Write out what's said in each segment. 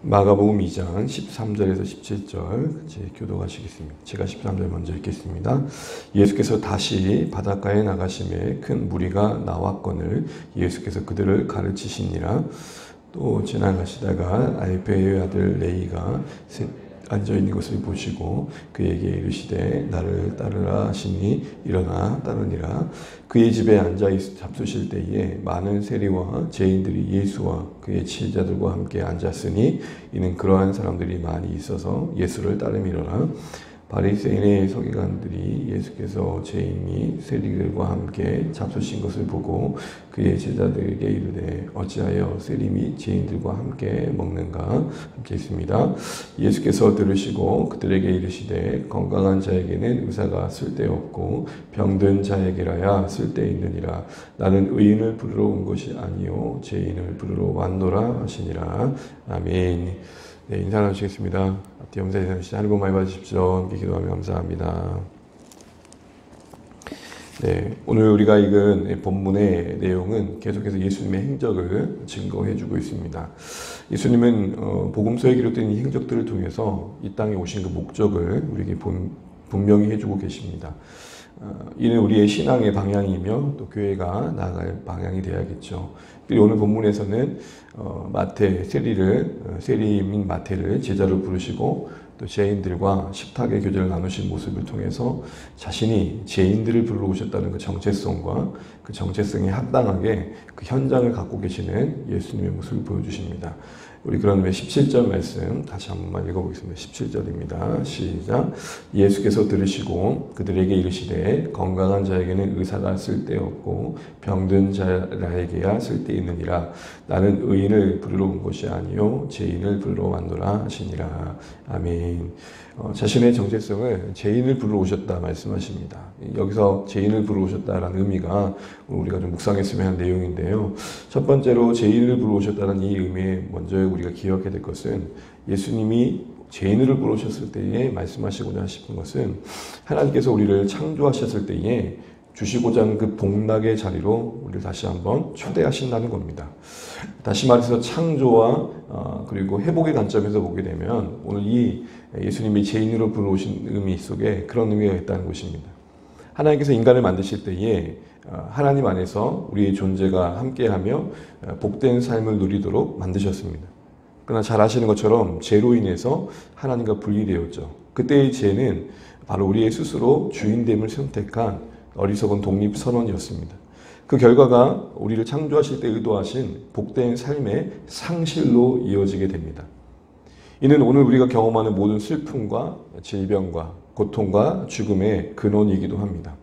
마가복음 2장 13절에서 17절 같이 교독하시겠습니다. 제가 13절 먼저 읽겠습니다. 예수께서 다시 바닷가에 나가심에 큰 무리가 나왔거늘 예수께서 그들을 가르치시니라. 또 지나가시다가 알페의 아들 레이가 앉아있는 것을 보시고 그에게 이르시되 나를 따르라 하시니 일어나 따르니라. 그의 집에 앉아 잡수실 때에 많은 세리와 죄인들이 예수와 그의 제자들과 함께 앉았으니 이는 그러한 사람들이 많이 있어서 예수를 따르미로라. 바리새인의 서기관들이 예수께서 죄인이 세리들과 함께 잡수신 것을 보고 그의 제자들에게 이르되 어찌하여 세리 및 죄인들과 함께 먹는가? 함께 있습니다. 예수께서 들으시고 그들에게 이르시되 건강한 자에게는 의사가 쓸데없고 병든 자에게라야 쓸데있느니라. 나는 의인을 부르러 온 것이 아니요 죄인을 부르러 왔노라 하시니라. 아멘. 네, 인사 나누시겠습니다. 앞뒤 영상 인사하시죠. 하늘 복 많이 받으십시오. 함께 기도하며 감사합니다. 네, 오늘 우리가 읽은 본문의 내용은 계속해서 예수님의 행적을 증거해주고 있습니다. 예수님은 복음서에 기록된 이 행적들을 통해서 이 땅에 오신 그 목적을 우리에게 분명히 해주고 계십니다. 이는 우리의 신앙의 방향이며 또 교회가 나아갈 방향이 되어야겠죠. 그리고 오늘 본문에서는 세리인 마태를 제자로 부르시고 또 죄인들과 식탁의 교제를 나누신 모습을 통해서 자신이 죄인들을 불러 오셨다는 그 정체성과 그 정체성에 합당하게 그 현장을 갖고 계시는 예수님의 모습을 보여주십니다. 우리 그런 후에 17절 말씀 다시 한 번만 읽어보겠습니다. 17절입니다. 시작. 예수께서 들으시고 그들에게 이르시되 건강한 자에게는 의사가 쓸데없고 병든 자에게야 쓸데있느니라. 나는 의인을 부르러 온 것이 아니요 죄인을 부르러 왔노라 하시니라. 아멘. 자신의 정체성을 죄인을 부르러 오셨다 말씀하십니다. 여기서 죄인을 부르러 오셨다라는 의미가 우리가 좀 묵상했으면 하는 내용인데요. 첫 번째로 죄인을 부르러 오셨다는 이 의미에 먼저 우리가 기억해야 될 것은 예수님이 죄인을 부르러 오셨을 때에 말씀하시고자 하시는 것은 하나님께서 우리를 창조하셨을 때에 주시고자 하는 그 복락의 자리로 우리를 다시 한번 초대하신다는 겁니다. 다시 말해서 창조와 그리고 회복의 관점에서 보게 되면 오늘 이 예수님이 죄인으로 불러오신 의미 속에 그런 의미가 있다는 것입니다. 하나님께서 인간을 만드실 때에 하나님 안에서 우리의 존재가 함께하며 복된 삶을 누리도록 만드셨습니다. 그러나 잘 아시는 것처럼 죄로 인해서 하나님과 분리되었죠. 그때의 죄는 바로 우리의 스스로 주인됨을 선택한 어리석은 독립선언이었습니다. 그 결과가 우리를 창조하실 때 의도하신 복된 삶의 상실로 이어지게 됩니다. 이는 오늘 우리가 경험하는 모든 슬픔과 질병과 고통과 죽음의 근원이기도 합니다.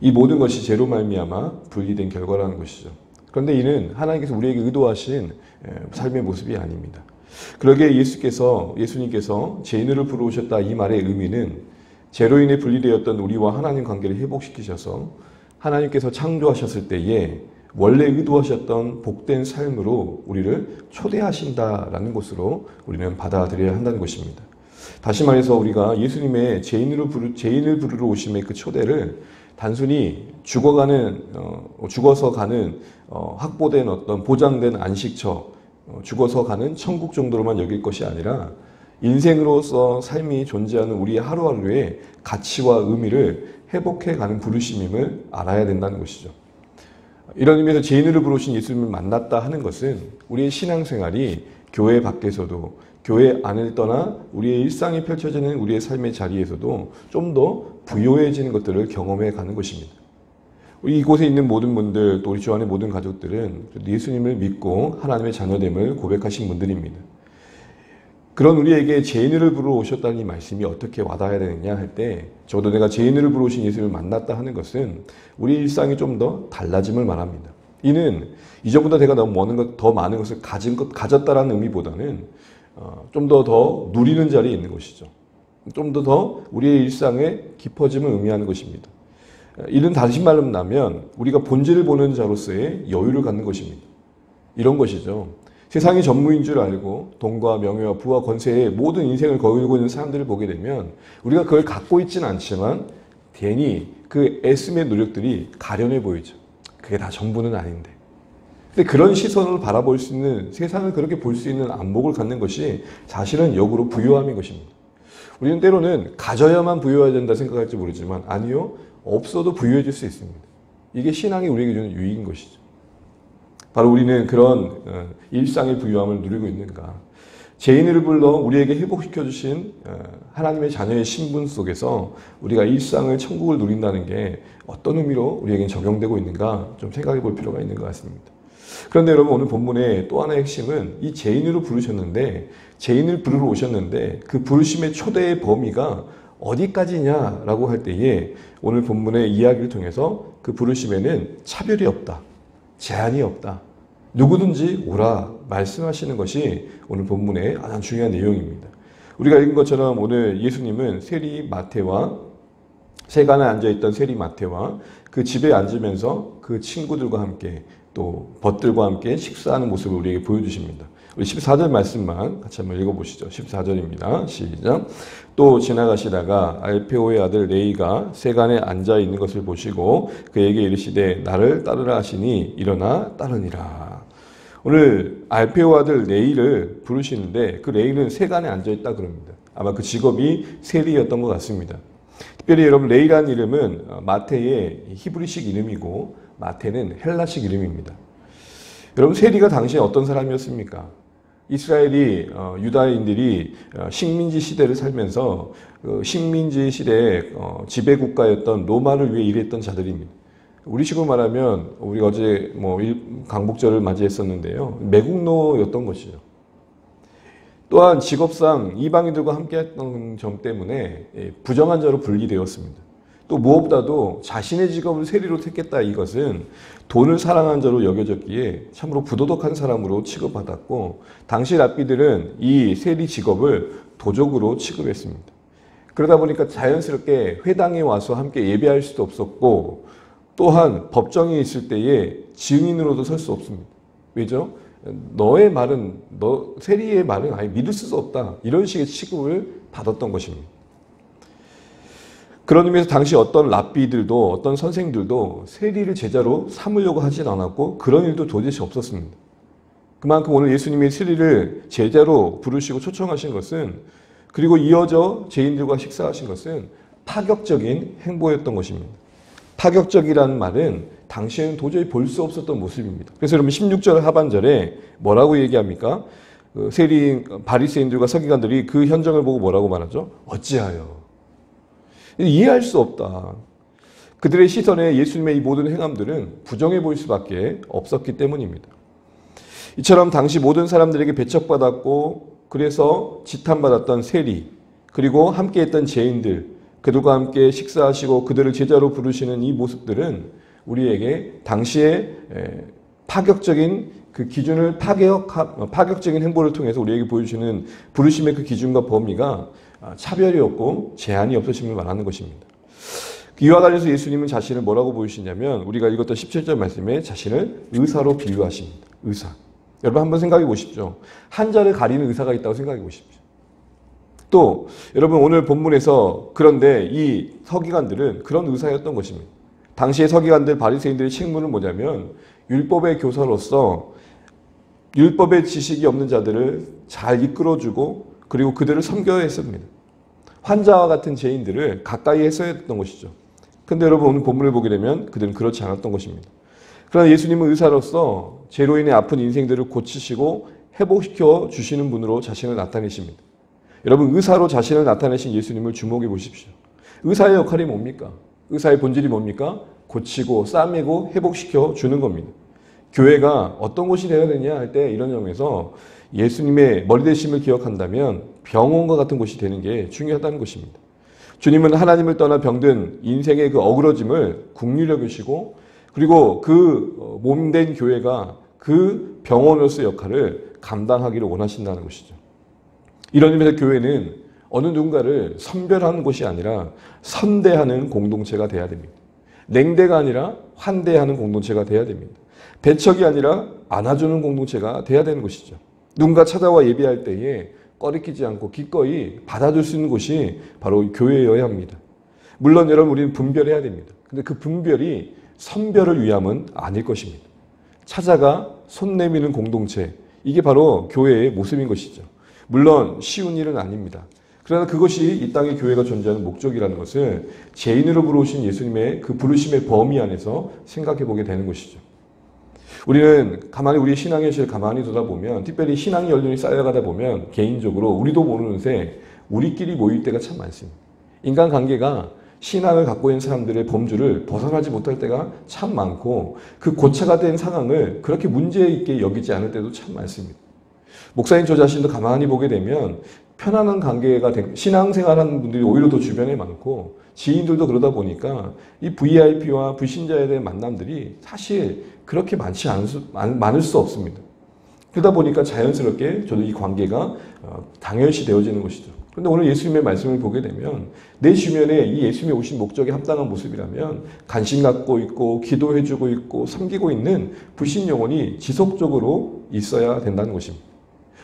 이 모든 것이 죄로 말미암아 분리된 결과라는 것이죠. 그런데 이는 하나님께서 우리에게 의도하신 삶의 모습이 아닙니다. 그러기에 예수님께서 죄인을 부르셨다 이 말의 의미는 죄로 인해 분리되었던 우리와 하나님 관계를 회복시키셔서 하나님께서 창조하셨을 때에 원래 의도하셨던 복된 삶으로 우리를 초대하신다라는 것으로 우리는 받아들여야 한다는 것입니다. 다시 말해서 우리가 예수님의 죄인을 부르러 오심의 그 초대를 단순히 죽어서 가는 확보된 어떤 보장된 안식처, 죽어서 가는 천국 정도로만 여길 것이 아니라 인생으로서 삶이 존재하는 우리의 하루하루의 가치와 의미를 회복해가는 부르심임을 알아야 된다는 것이죠. 이런 의미에서 죄인으로 부르신 예수님을 만났다 하는 것은 우리의 신앙생활이 교회 밖에서도 교회 안을 떠나 우리의 일상이 펼쳐지는 우리의 삶의 자리에서도 좀 더 부요해지는 것들을 경험해 가는 것입니다. 우리 이곳에 있는 모든 분들, 또 우리 주 안의 모든 가족들은 예수님을 믿고 하나님의 자녀됨을 고백하신 분들입니다. 그런 우리에게 죄인을 부르러 오셨다는 이 말씀이 어떻게 와닿아야 되느냐 할 때 적어도 내가 죄인을 부르러 오신 예수님을 만났다 하는 것은 우리 일상이 좀 더 달라짐을 말합니다. 이는 이전보다 내가 더 많은 것을 가졌다라는 의미보다는 좀 더 누리는 자리에 있는 것이죠. 좀 더 우리의 일상의 깊어짐을 의미하는 것입니다. 이는 다시 말하면 우리가 본질을 보는 자로서의 여유를 갖는 것입니다. 이런 것이죠. 세상이 전무인 줄 알고 돈과 명예와 부와 권세에 모든 인생을 걸고 있는 사람들을 보게 되면 우리가 그걸 갖고 있지는 않지만 괜히 그 애씀의 노력들이 가련해 보이죠. 그게 다 전부는 아닌데. 근데 그런 시선으로 바라볼 수 있는, 세상을 그렇게 볼 수 있는 안목을 갖는 것이 사실은 역으로 부유함인 것입니다. 우리는 때로는 가져야만 부유해야 된다 생각할지 모르지만 아니요, 없어도 부유해질 수 있습니다. 이게 신앙이 우리에게 주는 유익인 것이죠. 바로 우리는 그런 일상의 부유함을 누리고 있는가. 죄인을 불러 우리에게 회복시켜 주신 하나님의 자녀의 신분 속에서 우리가 일상을, 천국을 누린다는 게 어떤 의미로 우리에게 적용되고 있는가 좀 생각해 볼 필요가 있는 것 같습니다. 그런데 여러분, 오늘 본문의 또 하나의 핵심은 이 죄인으로 부르셨는데, 죄인을 부르러 오셨는데 그 부르심의 초대의 범위가 어디까지냐라고 할 때에 오늘 본문의 이야기를 통해서 그 부르심에는 차별이 없다, 제한이 없다, 누구든지 오라 말씀하시는 것이 오늘 본문의 가장 중요한 내용입니다. 우리가 읽은 것처럼 오늘 예수님은 세리 마태와, 세간에 앉아있던 세리 마태와 그 집에 앉으면서 그 친구들과 함께 또 벗들과 함께 식사하는 모습을 우리에게 보여주십니다. 우리 14절 말씀만 같이 한번 읽어보시죠. 14절입니다. 시작. 또 지나가시다가 알페오의 아들 레이가 세간에 앉아있는 것을 보시고 그에게 이르시되 나를 따르라 하시니 일어나 따르니라. 오늘 알페오 아들 레이를 부르시는데 그 레이는 세간에 앉아있다 그럽니다. 아마 그 직업이 세리였던 것 같습니다. 특별히 여러분, 레이라는 이름은 마태의 히브리식 이름이고 마태는 헬라식 이름입니다. 여러분, 세리가 당시에 어떤 사람이었습니까? 이스라엘이, 유다인들이 식민지 시대를 살면서 식민지 시대의 지배국가였던 로마를 위해 일했던 자들입니다. 우리식으로 말하면 우리가 어제 강복절을 맞이했었는데요. 매국노였던 것이죠. 또한 직업상 이방인들과 함께했던 점 때문에 부정한 자로 분리되었습니다. 또 무엇보다도 자신의 직업을 세리로 택했다, 이것은 돈을 사랑한 자로 여겨졌기에 참으로 부도덕한 사람으로 취급받았고, 당시 랍비들은 이 세리 직업을 도적으로 취급했습니다. 그러다 보니까 자연스럽게 회당에 와서 함께 예배할 수도 없었고, 또한 법정에 있을 때에 증인으로도 설 수 없습니다. 왜죠? 너의 말은, 세리의 말은 아예 믿을 수 없다, 이런 식의 취급을 받았던 것입니다. 그런 의미에서 당시 어떤 랍비들도, 어떤 선생들도 세리를 제자로 삼으려고 하진 않았고 그런 일도 도대체 없었습니다. 그만큼 오늘 예수님이 세리를 제자로 부르시고 초청하신 것은, 그리고 이어져 죄인들과 식사하신 것은 파격적인 행보였던 것입니다. 파격적이라는 말은 당시에는 도저히 볼 수 없었던 모습입니다. 그래서 여러분, 16절 하반절에 뭐라고 얘기합니까? 세리, 바리새인들과 서기관들이 그 현장을 보고 뭐라고 말하죠? 어찌하여? 이해할 수 없다. 그들의 시선에 예수님의 이 모든 행함들은 부정해 보일 수밖에 없었기 때문입니다. 이처럼 당시 모든 사람들에게 배척받았고 그래서 지탄받았던 세리, 그리고 함께했던 죄인들, 그들과 함께 식사하시고 그들을 제자로 부르시는 이 모습들은 우리에게 당시의 파격적인 그 기준을 파격적인 행보를 통해서 우리에게 보여주시는 부르심의 그 기준과 범위가 차별이 없고 제한이 없으심을 말하는 것입니다. 이와 관련해서 예수님은 자신을 뭐라고 보이시냐면, 우리가 읽었던 17절 말씀에 자신을 의사로 비유하십니다. 의사. 여러분, 한번 생각해 보십시오. 한자를 가리는 의사가 있다고 생각해 보십시오. 또 여러분, 오늘 본문에서 그런데 이 서기관들은 그런 의사였던 것입니다. 당시의 서기관들, 바리새인들의 책무는 뭐냐면 율법의 교사로서 율법의 지식이 없는 자들을 잘 이끌어주고 그리고 그들을 섬겨야 했습니다. 환자와 같은 죄인들을 가까이 했어야 했던 것이죠. 그런데 여러분, 오늘 본문을 보게 되면 그들은 그렇지 않았던 것입니다. 그러나 예수님은 의사로서 죄로 인해 아픈 인생들을 고치시고 회복시켜 주시는 분으로 자신을 나타내십니다. 여러분, 의사로 자신을 나타내신 예수님을 주목해 보십시오. 의사의 역할이 뭡니까? 의사의 본질이 뭡니까? 고치고 싸매고 회복시켜 주는 겁니다. 교회가 어떤 곳이 되어야 되냐 할 때 이런 점에서 예수님의 머리대심을 기억한다면 병원과 같은 곳이 되는 게 중요하다는 것입니다. 주님은 하나님을 떠나 병든 인생의 그 어그러짐을 긍휼히 여기시고, 그리고 그 몸된 교회가 그 병원으로서의 역할을 감당하기를 원하신다는 것이죠. 이런 의미에서 교회는 어느 누군가를 선별하는 곳이 아니라 선대하는 공동체가 돼야 됩니다. 냉대가 아니라 환대하는 공동체가 돼야 됩니다. 배척이 아니라 안아주는 공동체가 돼야 되는 것이죠. 누군가 찾아와 예배할 때에 꺼리끼지 않고 기꺼이 받아줄 수 있는 곳이 바로 교회여야 합니다. 물론 여러분, 우리는 분별해야 됩니다. 근데 그 분별이 선별을 위함은 아닐 것입니다. 찾아가 손 내미는 공동체, 이게 바로 교회의 모습인 것이죠. 물론 쉬운 일은 아닙니다. 그러나 그것이 이 땅의 교회가 존재하는 목적이라는 것을 죄인으로 부르신 예수님의 그 부르심의 범위 안에서 생각해 보게 되는 것이죠. 우리는 가만히 우리의 신앙의 현실을 가만히 돌아보면, 특별히 신앙의 연륜이 쌓여가다 보면 개인적으로 우리도 모르는 새 우리끼리 모일 때가 참 많습니다. 인간관계가 신앙을 갖고 있는 사람들의 범주를 벗어나지 못할 때가 참 많고, 그 고차가 된 상황을 그렇게 문제 있게 여기지 않을 때도 참 많습니다. 목사님 저 자신도 가만히 보게 되면 편안한 관계가 신앙생활하는 분들이 오히려 더 주변에 많고, 지인들도 그러다 보니까 이 VIP와 불신자에 대한 만남들이 사실 그렇게 많을 수 없습니다. 그러다 보니까 자연스럽게 저도 이 관계가 당연시 되어지는 것이죠. 그런데 오늘 예수님의 말씀을 보게 되면 내 주변에 이 예수님이 오신 목적에 합당한 모습이라면 관심 갖고 있고 기도해주고 있고 섬기고 있는 불신 영혼이 지속적으로 있어야 된다는 것입니다.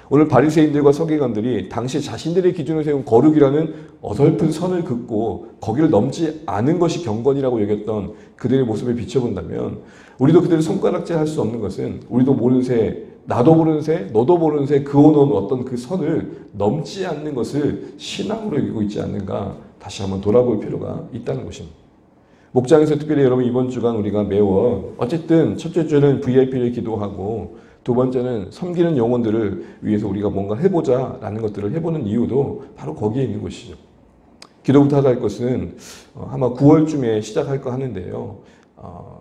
오늘 바리새인들과 서기관들이 당시 자신들의 기준을 세운 거룩이라는 어설픈 선을 긋고 거기를 넘지 않은 것이 경건이라고 여겼던 그들의 모습을 비춰본다면, 우리도 그들을 손가락질할 수 없는 것은 우리도 모르는 새, 나도 모르는 새, 너도 모르는 새 그어놓은 어떤 그 선을 넘지 않는 것을 신앙으로 여기고 있지 않는가, 다시 한번 돌아볼 필요가 있다는 것입니다. 목장에서 특별히 여러분 이번 주간 우리가 매워 어쨌든 첫째 주는 VIP를 기도하고, 두 번째는 섬기는 영혼들을 위해서 우리가 뭔가 해보자라는 것들을 해보는 이유도 바로 거기에 있는 것이죠. 기도부터 할 것은 아마 9월쯤에 시작할까 하는데요.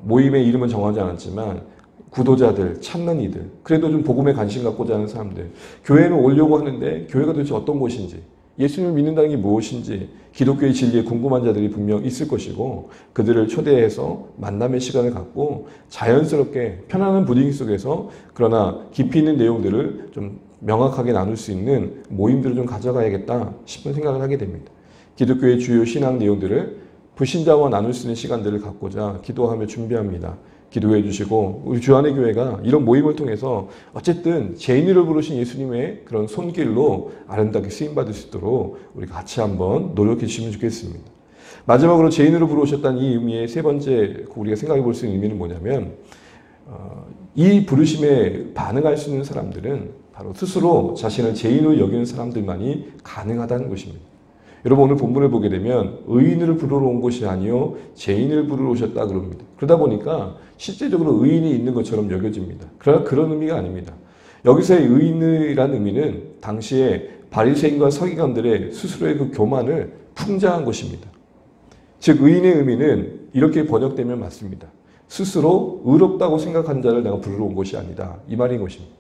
모임의 이름은 정하지 않았지만 구도자들, 찾는 이들, 그래도 좀 복음에 관심 갖고자 하는 사람들, 교회는 오려고 하는데 교회가 도대체 어떤 곳인지, 예수님을 믿는다는 게 무엇인지 기독교의 진리에 궁금한 자들이 분명 있을 것이고, 그들을 초대해서 만남의 시간을 갖고 자연스럽게 편안한 분위기 속에서 그러나 깊이 있는 내용들을 좀 명확하게 나눌 수 있는 모임들을 좀 가져가야겠다 싶은 생각을 하게 됩니다. 기독교의 주요 신앙 내용들을 불신자와 나눌 수 있는 시간들을 갖고자 기도하며 준비합니다. 기도해 주시고, 우리 주안의 교회가 이런 모임을 통해서 어쨌든 죄인으로 부르신 예수님의 그런 손길로 아름답게 쓰임받을 수 있도록 우리 같이 한번 노력해 주시면 좋겠습니다. 마지막으로 죄인으로 부르셨다는 이 의미의 세 번째 우리가 생각해 볼 수 있는 의미는 뭐냐면, 이 부르심에 반응할 수 있는 사람들은 바로 스스로 자신을 죄인으로 여기는 사람들만이 가능하다는 것입니다. 여러분 오늘 본문을 보게 되면 의인을 부르러 온 것이 아니요 죄인을 부르러 오셨다 그럽니다. 그러다 보니까 실제적으로 의인이 있는 것처럼 여겨집니다. 그러나 그런 의미가 아닙니다. 여기서의 의인이라는 의미는 당시에 바리새인과 서기관들의 스스로의 그 교만을 풍자한 것입니다. 즉 의인의 의미는 이렇게 번역되면 맞습니다. 스스로 의롭다고 생각한 자를 내가 부르러 온 것이 아니다, 이 말인 것입니다.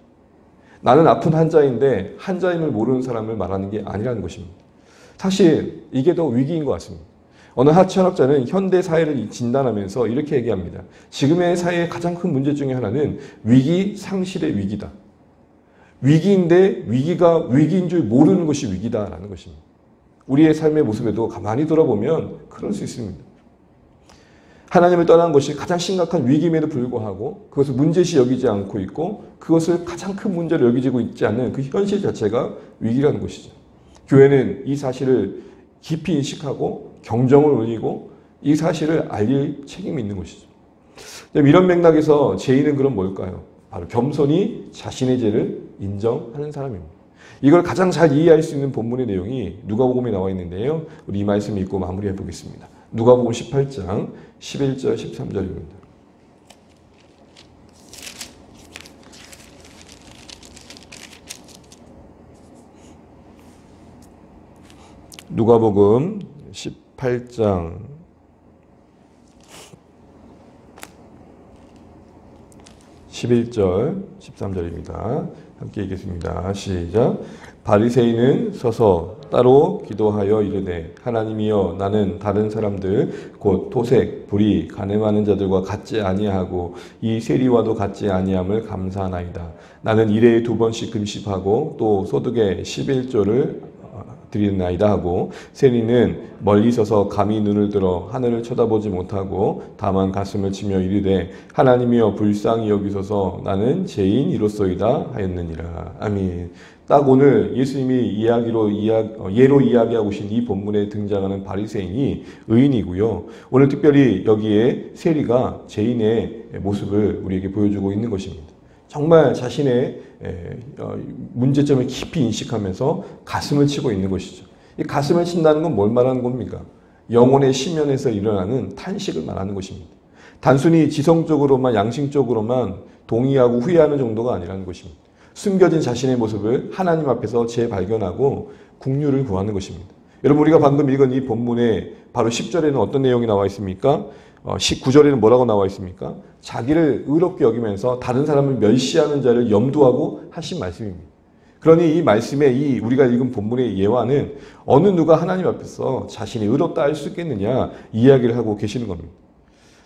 나는 아픈 환자인데 환자임을 모르는 사람을 말하는 게 아니라는 것입니다. 사실 이게 더 위기인 것 같습니다. 어느 하천학자는 현대 사회를 진단하면서 이렇게 얘기합니다. 지금의 사회의 가장 큰 문제 중에 하나는 위기 상실의 위기다. 위기인데 위기가 위기인 줄 모르는 것이 위기다라는 것입니다. 우리의 삶의 모습에도 가만히 돌아보면 그럴 수 있습니다. 하나님을 떠난 것이 가장 심각한 위기임에도 불구하고 그것을 문제시 여기지 않고 있고, 그것을 가장 큰 문제로 여기지고 있지 않는 그 현실 자체가 위기라는 것이죠. 교회는 이 사실을 깊이 인식하고 경정을 올리고 이 사실을 알릴 책임이 있는 것이죠. 이런 맥락에서 죄인은 그럼 뭘까요? 바로 겸손히 자신의 죄를 인정하는 사람입니다. 이걸 가장 잘 이해할 수 있는 본문의 내용이 누가복음에 나와 있는데요. 우리 이 말씀 읽고 마무리해 보겠습니다. 누가복음 18장 11절 13절입니다. 누가복음 18장 11절 13절입니다. 함께 읽겠습니다. 시작. 바리새인은 서서 따로 기도하여 이르되, 하나님이여, 나는 다른 사람들 곧 토색, 불의, 간음하는 자들과 같지 아니하고 이 세리와도 같지 아니함을 감사하나이다. 나는 일해에 2번씩 금식하고 또 소득의 11조를 드리나이다 하고, 세리는 멀리 서서 감히 눈을 들어 하늘을 쳐다보지 못하고 다만 가슴을 치며 이르되, 하나님이여 불쌍히 여기소서, 나는 죄인이로소이다 하였느니라. 아멘. 딱 오늘 예수님이 예로 이야기하고 계신 이 본문에 등장하는 바리새인이 의인이고요. 오늘 특별히 여기에 세리가 죄인의 모습을 우리에게 보여주고 있는 것입니다. 정말 자신의 문제점을 깊이 인식하면서 가슴을 치고 있는 것이죠. 이 가슴을 친다는 건 뭘 말하는 겁니까? 영혼의 심연에서 일어나는 탄식을 말하는 것입니다. 단순히 지성적으로만 양심적으로만 동의하고 후회하는 정도가 아니라는 것입니다. 숨겨진 자신의 모습을 하나님 앞에서 재발견하고 긍휼을 구하는 것입니다. 여러분 우리가 방금 읽은 이 본문의 바로 10절에는 어떤 내용이 나와 있습니까? 19절에는 뭐라고 나와 있습니까? 자기를 의롭게 여기면서 다른 사람을 멸시하는 자를 염두하고 하신 말씀입니다. 그러니 이 말씀의 우리가 읽은 본문의 예화는 어느 누가 하나님 앞에서 자신이 의롭다 할 수 있겠느냐 이야기를 하고 계시는 겁니다.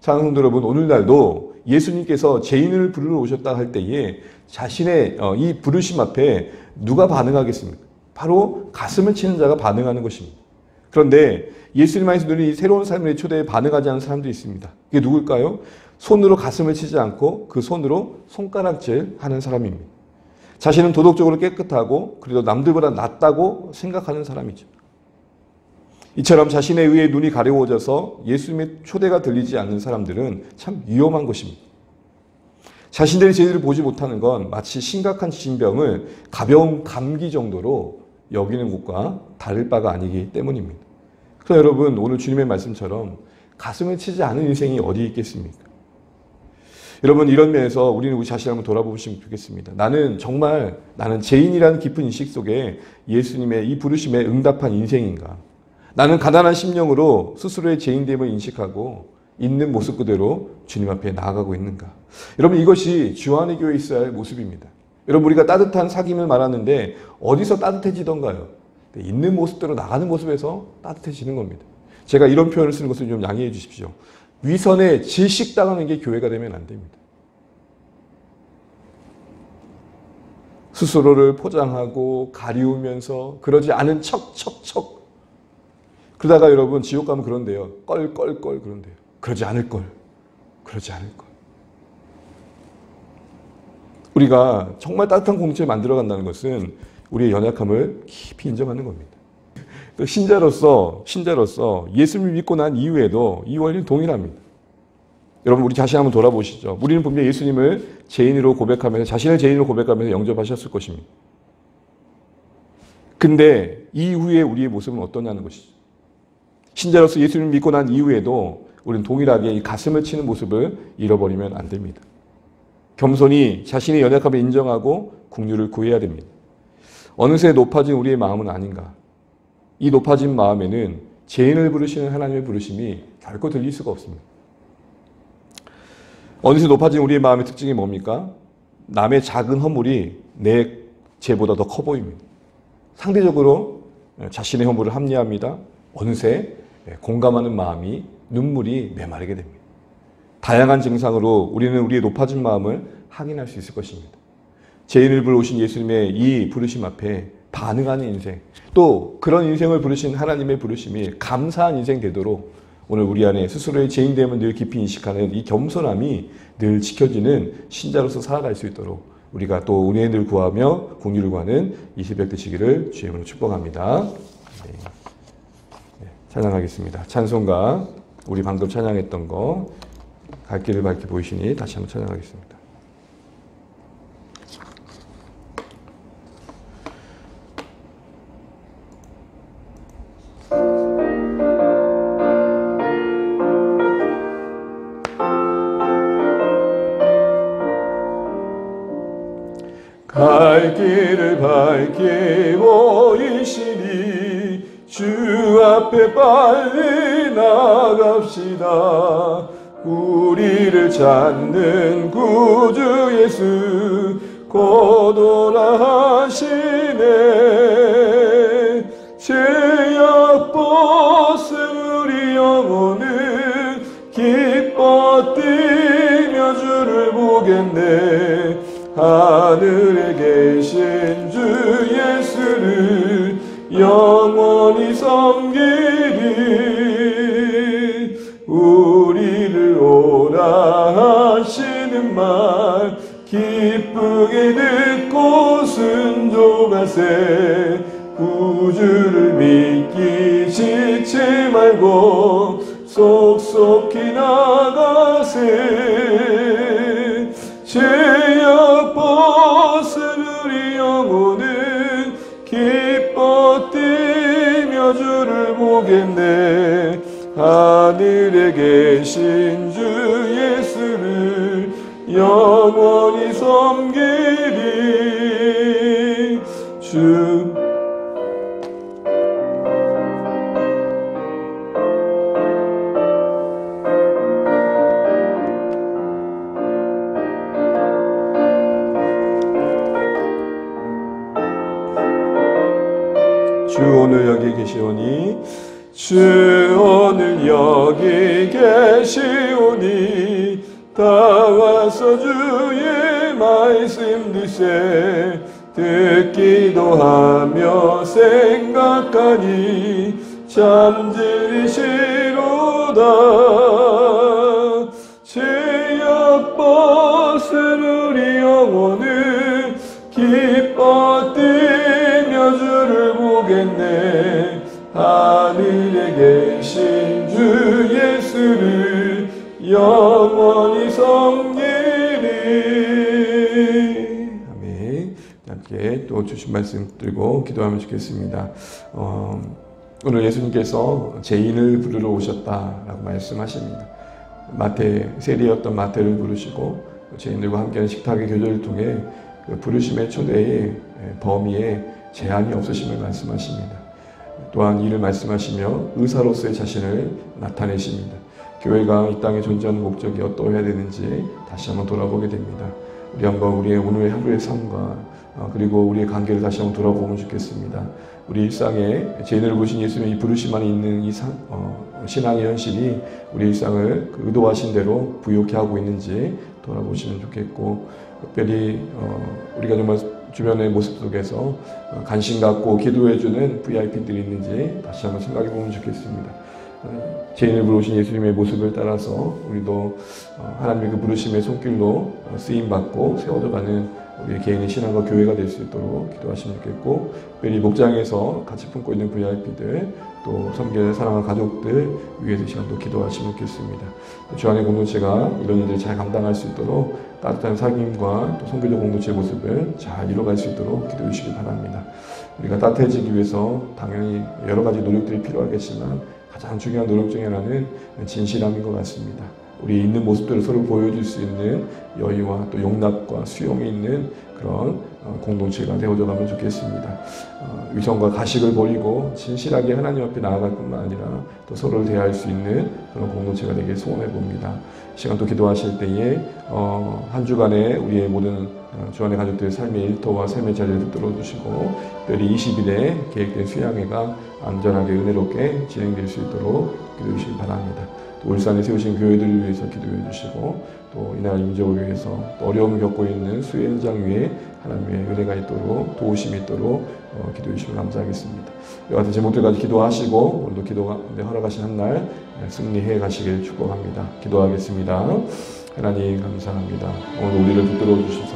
사랑하는 성도 여러분, 오늘날도 예수님께서 죄인을 부르러 오셨다 할 때에 자신의 이 부르심 앞에 누가 반응하겠습니까? 바로 가슴을 치는 자가 반응하는 것입니다. 그런데 예수님 안에서 누리는 새로운 삶의 초대에 반응하지 않는 사람도 있습니다. 그게 누굴까요? 손으로 가슴을 치지 않고 그 손으로 손가락질 하는 사람입니다. 자신은 도덕적으로 깨끗하고 그래도 남들보다 낫다고 생각하는 사람이죠. 이처럼 자신의 의에 눈이 가려워져서 예수님의 초대가 들리지 않는 사람들은 참 위험한 것입니다. 자신들이 제대로 보지 못하는 건 마치 심각한 지진병을 가벼운 감기 정도로 여기는 것과 다를 바가 아니기 때문입니다. 그래서 여러분 오늘 주님의 말씀처럼 가슴을 치지 않은 인생이 어디 있겠습니까? 여러분 이런 면에서 우리는 우리 자신을 한번 돌아보시면 좋겠습니다. 나는 죄인이라는 깊은 인식 속에 예수님의 이 부르심에 응답한 인생인가? 나는 가난한 심령으로 스스로의 죄인됨을 인식하고 있는 모습 그대로 주님 앞에 나아가고 있는가? 여러분 이것이 주 안의 교회에 있어야 할 모습입니다. 여러분 우리가 따뜻한 사귐을 말하는데 어디서 따뜻해지던가요? 있는 모습대로 나가는 모습에서 따뜻해지는 겁니다. 제가 이런 표현을 쓰는 것을 좀 양해해 주십시오. 위선에 질식당하는 게 교회가 되면 안 됩니다. 스스로를 포장하고 가리우면서 그러지 않은 척 그러다가 여러분 지옥 가면 그런데요. 껄껄껄 그런데요. 그러지 않을 걸. 우리가 정말 따뜻한 공동체를 만들어간다는 것은 우리의 연약함을 깊이 인정하는 겁니다. 또 신자로서 예수님을 믿고 난 이후에도 이 원리는 동일합니다. 여러분 우리 자신 한번 돌아보시죠. 우리는 분명 예수님을 죄인으로 고백하면서 자신을 죄인으로 고백하면서 영접하셨을 것입니다. 근데 이후에 우리의 모습은 어떠냐는 것이죠. 신자로서 예수님을 믿고 난 이후에도 우리는 동일하게 이 가슴을 치는 모습을 잃어버리면 안 됩니다. 겸손히 자신의 연약함을 인정하고 긍휼을 구해야 됩니다. 어느새 높아진 우리의 마음은 아닌가? 이 높아진 마음에는 죄인을 부르시는 하나님의 부르심이 결코 들릴 수가 없습니다. 어느새 높아진 우리의 마음의 특징이 뭡니까? 남의 작은 허물이 내 죄보다 더 커 보입니다. 상대적으로 자신의 허물을 합리합니다. 어느새 공감하는 마음이 눈물이 메마르게 됩니다. 다양한 증상으로 우리는 우리의 높아진 마음을 확인할 수 있을 것입니다. 죄인을 부르신 예수님의 이 부르심 앞에 반응하는 인생, 또 그런 인생을 부르신 하나님의 부르심이 감사한 인생 되도록 오늘 우리 안에 스스로의 죄인됨을 늘 깊이 인식하는 이 겸손함이 늘 지켜지는 신자로서 살아갈 수 있도록 우리가 또 은혜를 구하며 긍휼을 구하는 이 새벽 되시기를 주의 이름으로 축복합니다. 찬양하겠습니다. 찬송가 우리 방금 찬양했던 거 갈 길을 밝게 보이시니 다시 한번 찬양하겠습니다. 갈 길을 밝게 보이시니 주 앞에 빨리 나갑시다. 우리를 찾는 구주 예수 곧 오라 하시네. 죄악 벗은 우리 영혼은 기뻐 뛰며 주를 보겠네. 하늘에 계신 주 예수를 영원히 섬기리. 우리를 오라 하시는 말 기쁘게 듣고 순종하세. 구주를 믿기 지치 말고 속속히 나가세. 죄악 하늘에 계신 주 예수를 영원히 섬기리. 주 오늘 여기 계시오니 주 오늘 여기 계시오니 다 와서 주의 말씀 듣기도 하며 생각하니 잠들이시로다. 죄악 벗은 우리 영혼은 기뻐 뛰며 주를 보겠네. 하늘에 계신 주 예수를 영원히 섬기리. 아멘. 함께 또 주신 말씀 들고 기도하면 좋겠습니다. 오늘 예수님께서 죄인을 부르러 오셨다라고 말씀하십니다. 세리였던 마태를 부르시고 죄인들과 함께하는 식탁의 교제를 통해 그 부르심의 초대의 범위에 제한이 없으심을 말씀하십니다. 또한 이를 말씀하시며 의사로서의 자신을 나타내십니다. 교회가 이 땅에 존재하는 목적이 어떠해야 되는지 다시 한번 돌아보게 됩니다. 우리 한번 우리의 오늘의 하루의 삶과 그리고 우리의 관계를 다시 한번 돌아보면 좋겠습니다. 우리 일상에 죄인을 보신 예수님의 이 부르심 안에 있는 이 신앙의 현실이 우리 일상을 그 의도하신 대로 부욕해 하고 있는지 돌아보시면 좋겠고, 특별히 우리가 정말 주변의 모습 속에서 관심 갖고 기도해주는 VIP들이 있는지 다시 한번 생각해 보면 좋겠습니다. 죄인을 부르신 예수님의 모습을 따라서 우리도 하나님의 그 부르심의 손길로 쓰임받고 세워져가는 우리 개인의 신앙과 교회가 될 수 있도록 기도하시면 좋겠고, 특별히 목장에서 같이 품고 있는 VIP들, 또 섬기는 사랑하는 가족들 위해서 시간도 기도하시면 좋겠습니다. 주 안의 공동체가 이런 일들을 잘 감당할 수 있도록 따뜻한 사귐과 또 선교적 공동체의 모습을 잘 이뤄갈 수 있도록 기도해 주시기 바랍니다. 우리가 따뜻해지기 위해서 당연히 여러 가지 노력들이 필요하겠지만 가장 중요한 노력 중에 하나는 진실함인 것 같습니다. 우리 있는 모습들을 서로 보여줄 수 있는 여유와 또 용납과 수용이 있는 그런 공동체가 되어져 가면 좋겠습니다. 위선과 가식을 버리고 진실하게 하나님 앞에 나아갈 뿐만 아니라 또 서로를 대할 수 있는 그런 공동체가 되길 소원해 봅니다. 시간 또 기도하실 때에 한 주간에 우리의 모든 주안의 가족들의 삶의 일터와 삶의 자리를 붙들어 주시고, 특별히 20일에 계획된 수양회가 안전하게 은혜롭게 진행될 수 있도록 기도해 주시기 바랍니다. 또 울산에 세우신 교회들을 위해서 기도해 주시고, 또 이날 임적을 위해서 또 어려움을 겪고 있는 수혜 현장 위에 하나님의 은혜가 있도록 도우심이 있도록 기도해 주시면 감사하겠습니다. 이와 같은 제목들까지 기도하시고 오늘도 기도가 허락하신 한날 승리해 가시길 축복합니다. 기도하겠습니다. 하나님 감사합니다. 오늘 우리를 붙들어 주셔서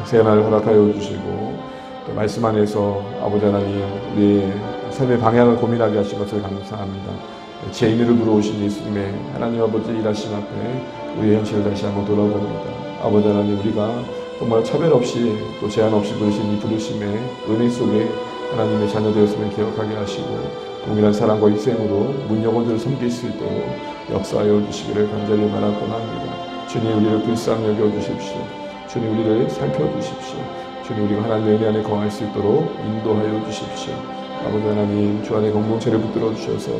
새 날을 허락하여 주시고 또 말씀 안에서 아버지 하나님 우리의 삶의 방향을 고민하게 하신 것을 감사합니다. 죄인으로 들어오신 예수님의 하나님 아버지 일하심 앞에 우리의 현실을 다시 한번 돌아봅니다. 아버지 하나님, 우리가 정말 차별 없이 또 제한 없이 부르신 이 부르심의 은혜 속에 하나님의 자녀 되었음을 기억하게 하시고 동일한 사랑과 희생으로 문 영혼들을 섬길 수 있도록 역사하여 주시기를 간절히 바라곤 합니다. 주님, 우리를 불쌍히 여겨주십시오. 주님, 우리를 살펴주십시오. 주님, 우리가 하나님의 은혜 안에 거할 수 있도록 인도하여 주십시오. 아버지 하나님, 주 안에 공동체를 붙들어 주셔서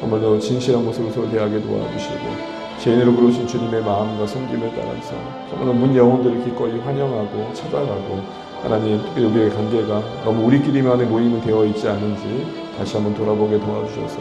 정말 더 진실한 모습으로 서로 대하게 도와주시고 죄인으로 부르신 주님의 마음과 섬김을 따라서 정말 문 영혼들을 기꺼이 환영하고 찾아가고, 하나님 특별히 우리의 관계가 너무 우리끼리만의 모임이 되어 있지 않은지 다시 한번 돌아보게 도와주셔서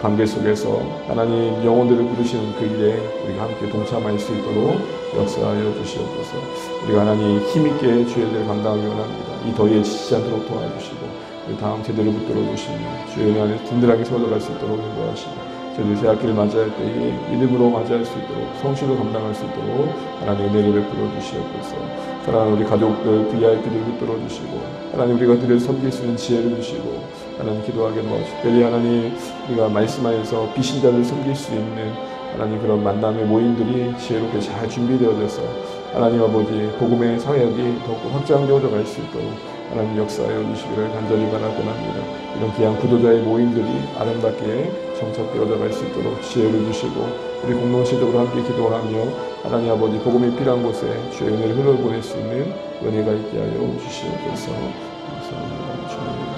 관계 속에서 하나님 영혼들을 부르시는 그 일에 우리가 함께 동참할 수 있도록 역사하여 주시옵소서. 우리가 하나님 힘있게 주의 일을 감당하기 원합니다. 이 더위에 지치지 않도록 도와주시고 우리 다음 세대를 붙들어 주시며 주의 은혜 안에 든든하게 세워져갈 수 있도록 인도하시고 저희들 새 학기를 맞이할 때에 믿음으로 맞이할 수 있도록 성실로 감당할 수 있도록 하나님 은혜를 베풀어 주시옵소서. 사랑하는 우리 가족들 VIP들 붙들어 주시고 하나님 우리가 그들을 섬길 수 있는 지혜를 주시고 하나님 기도하게 도와주시고, 특별히 하나님 우리가 말씀하여서 비신자를 섬길 수 있는 하나님 그런 만남의 모임들이 지혜롭게 잘 준비되어져서 하나님 아버지 복음의 사역이 더욱 확장되어져 갈 수 있도록 하나님 역사하여 주시기를 간절히 바라곤 합니다. 이런 귀한 구도자의 모임들이 아름답게 정착되어 나갈 수 있도록 지혜를 주시고 우리 공동체적으로 함께 기도하며 하나님 아버지 복음이 필요한 곳에 주의 은혜를 흘러보낼 수 있는 은혜가 있게 하여 주시옵소서. 감사합니다. 주님.